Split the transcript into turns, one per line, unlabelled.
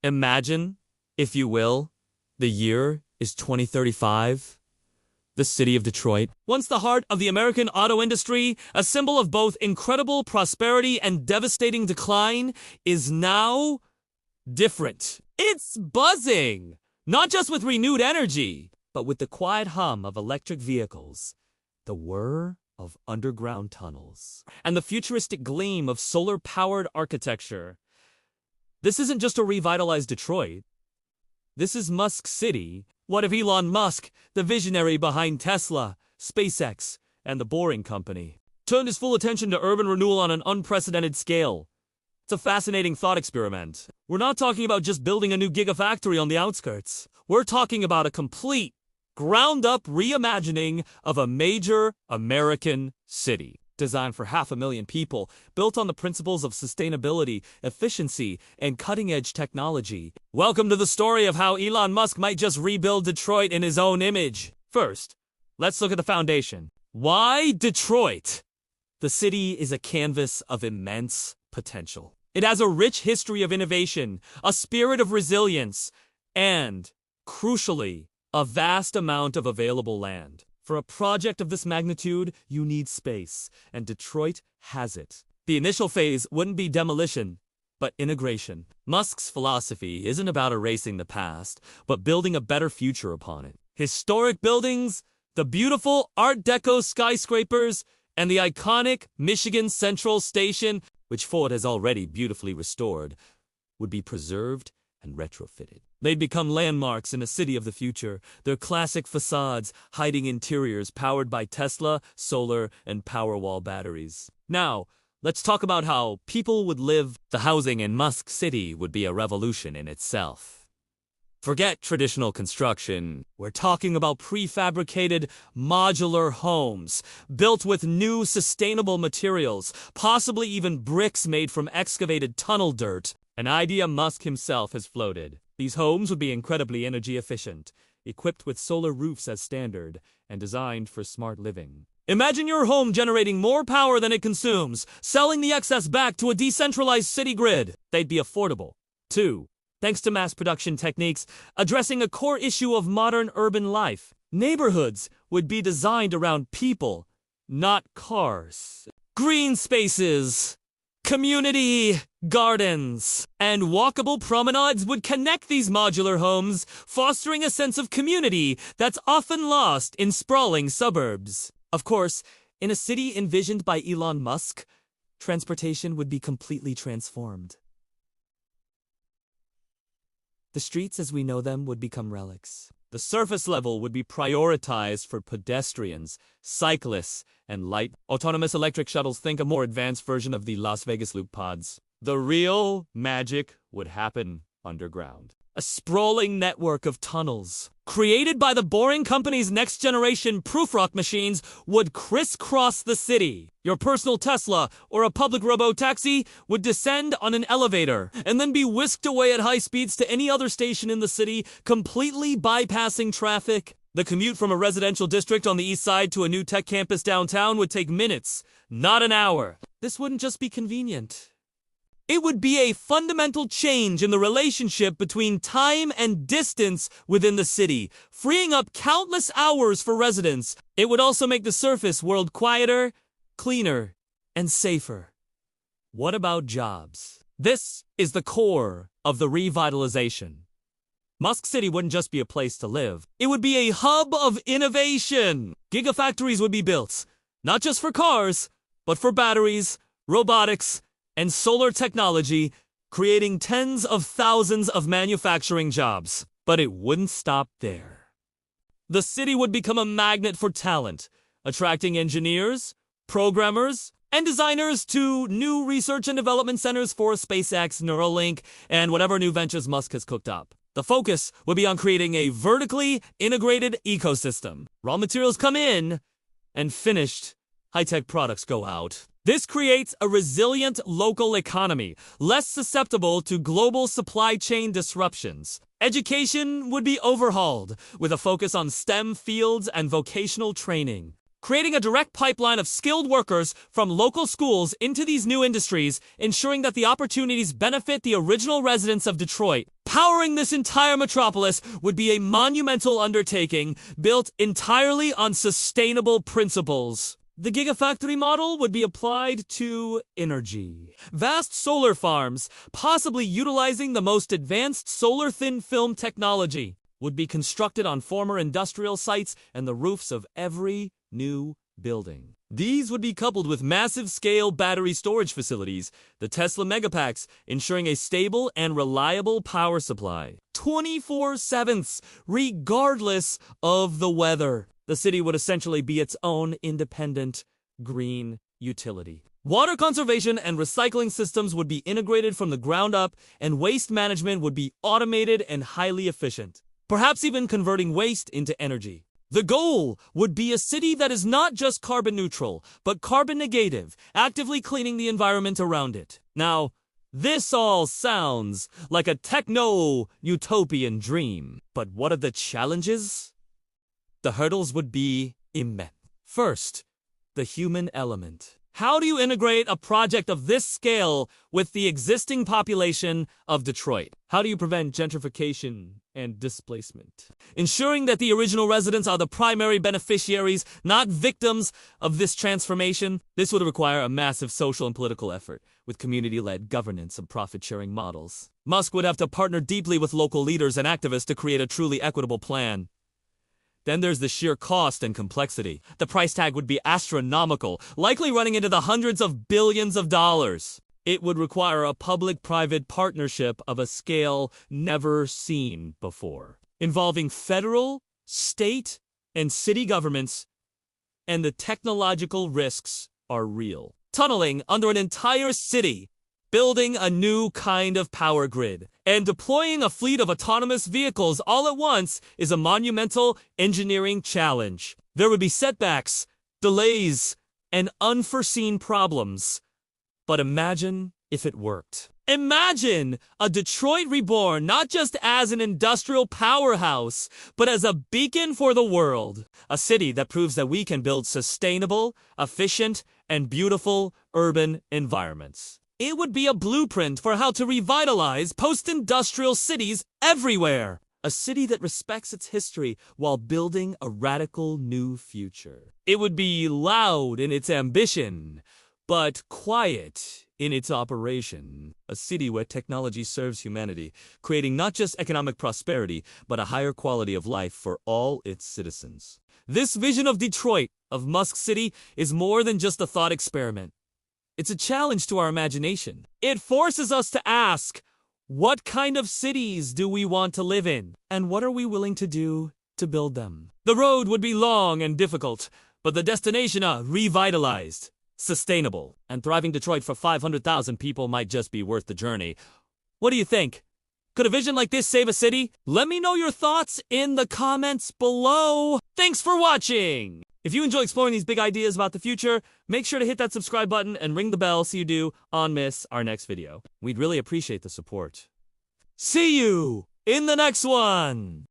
Imagine, if you will, the year is 2035. The city of Detroit, once the heart of the American auto industry, a symbol of both incredible prosperity and devastating decline, is now different. It's buzzing, not just with renewed energy, but with the quiet hum of electric vehicles, the whir of underground tunnels, and the futuristic gleam of solar-powered architecture. This isn't just a revitalized Detroit. This is Musk City. What if Elon Musk, the visionary behind Tesla, SpaceX, and the Boring Company, turned his full attention to urban renewal on an unprecedented scale? It's a fascinating thought experiment. We're not talking about just building a new gigafactory on the outskirts. We're talking about a complete, ground-up reimagining of a major American city, designed for 500,000 people, built on the principles of sustainability, efficiency, and cutting-edge technology. Welcome to the story of how Elon Musk might just rebuild Detroit in his own image. First, let's look at the foundation. Why Detroit? The city is a canvas of immense potential. It has a rich history of innovation, a spirit of resilience, and, crucially, a vast amount of available land. For a project of this magnitude, you need space, and Detroit has it. The initial phase wouldn't be demolition, but integration. Musk's philosophy isn't about erasing the past, but building a better future upon it. Historic buildings, the beautiful Art Deco skyscrapers, and the iconic Michigan Central Station, which Ford has already beautifully restored, would be preserved and retrofitted. They'd become landmarks in a city of the future, their classic facades hiding interiors powered by Tesla, solar, and Powerwall batteries. Now, let's talk about how people would live. The housing in Musk City would be a revolution in itself. Forget traditional construction. We're talking about prefabricated modular homes, built with new sustainable materials, possibly even bricks made from excavated tunnel dirt, an idea Musk himself has floated. These homes would be incredibly energy efficient, equipped with solar roofs as standard, and designed for smart living. Imagine your home generating more power than it consumes, selling the excess back to a decentralized city grid. They'd be affordable, too, thanks to mass production techniques, addressing a core issue of modern urban life. Neighborhoods would be designed around people, not cars. Green spaces, community gardens, and walkable promenades would connect these modular homes, fostering a sense of community that's often lost in sprawling suburbs. Of course, in a city envisioned by Elon Musk, transportation would be completely transformed. The streets as we know them would become relics. The surface level would be prioritized for pedestrians, cyclists, and light autonomous electric shuttles. Think a more advanced version of the Las Vegas Loop pods. The real magic would happen underground. A sprawling network of tunnels, created by the Boring Company's next-generation proof-rock machines, would crisscross the city. Your personal Tesla or a public robo-taxi would descend on an elevator and then be whisked away at high speeds to any other station in the city, completely bypassing traffic. The commute from a residential district on the east side to a new tech campus downtown would take minutes, not an hour. This wouldn't just be convenient. It would be a fundamental change in the relationship between time and distance within the city, freeing up countless hours for residents. It would also make the surface world quieter, cleaner, and safer. What about jobs? This is the core of the revitalization. Musk City wouldn't just be a place to live. It would be a hub of innovation. Gigafactories would be built, not just for cars, but for batteries, robotics, and solar technology, creating tens of thousands of manufacturing jobs. But it wouldn't stop there. The city would become a magnet for talent, attracting engineers, programmers, and designers to new research and development centers for SpaceX, Neuralink, and whatever new ventures Musk has cooked up. The focus would be on creating a vertically integrated ecosystem. Raw materials come in, and finished high-tech products go out. This creates a resilient local economy, less susceptible to global supply chain disruptions. Education would be overhauled, with a focus on STEM fields and vocational training, creating a direct pipeline of skilled workers from local schools into these new industries, ensuring that the opportunities benefit the original residents of Detroit. Powering this entire metropolis would be a monumental undertaking built entirely on sustainable principles. The Gigafactory model would be applied to energy. Vast solar farms, possibly utilizing the most advanced solar thin film technology, would be constructed on former industrial sites and the roofs of every new building. These would be coupled with massive-scale battery storage facilities, the Tesla Megapacks, ensuring a stable and reliable power supply. 24/7, regardless of the weather. The city would essentially be its own independent green utility. Water conservation and recycling systems would be integrated from the ground up, and waste management would be automated and highly efficient, perhaps even converting waste into energy. The goal would be a city that is not just carbon neutral, but carbon negative, actively cleaning the environment around it. Now, this all sounds like a techno-utopian dream, but what are the challenges? The hurdles would be immense. First, the human element. How do you integrate a project of this scale with the existing population of Detroit? How do you prevent gentrification and displacement, ensuring that the original residents are the primary beneficiaries, not victims of this transformation? This would require a massive social and political effort, with community-led governance and profit-sharing models. Musk would have to partner deeply with local leaders and activists to create a truly equitable plan. Then there's the sheer cost and complexity. The price tag would be astronomical, likely running into the hundreds of billions of dollars. It would require a public-private partnership of a scale never seen before, involving federal, state, and city governments, and the technological risks are real. Tunneling under an entire city, building a new kind of power grid, and deploying a fleet of autonomous vehicles all at once is a monumental engineering challenge. There would be setbacks, delays, and unforeseen problems. But imagine if it worked. Imagine a Detroit reborn not just as an industrial powerhouse, but as a beacon for the world. A city that proves that we can build sustainable, efficient, and beautiful urban environments. It would be a blueprint for how to revitalize post-industrial cities everywhere. A city that respects its history while building a radical new future. It would be loud in its ambition, but quiet in its operation. A city where technology serves humanity, creating not just economic prosperity, but a higher quality of life for all its citizens. This vision of Detroit, of Musk City, is more than just a thought experiment. It's a challenge to our imagination. It forces us to ask, what kind of cities do we want to live in? And what are we willing to do to build them? The road would be long and difficult, but the destination revitalized, sustainable, and thriving Detroit for 500,000 people might just be worth the journey. What do you think? Could a vision like this save a city? Let me know your thoughts in the comments below. Thanks for watching! If you enjoy exploring these big ideas about the future, make sure to hit that subscribe button and ring the bell so you do not miss our next video. We'd really appreciate the support. See you in the next one!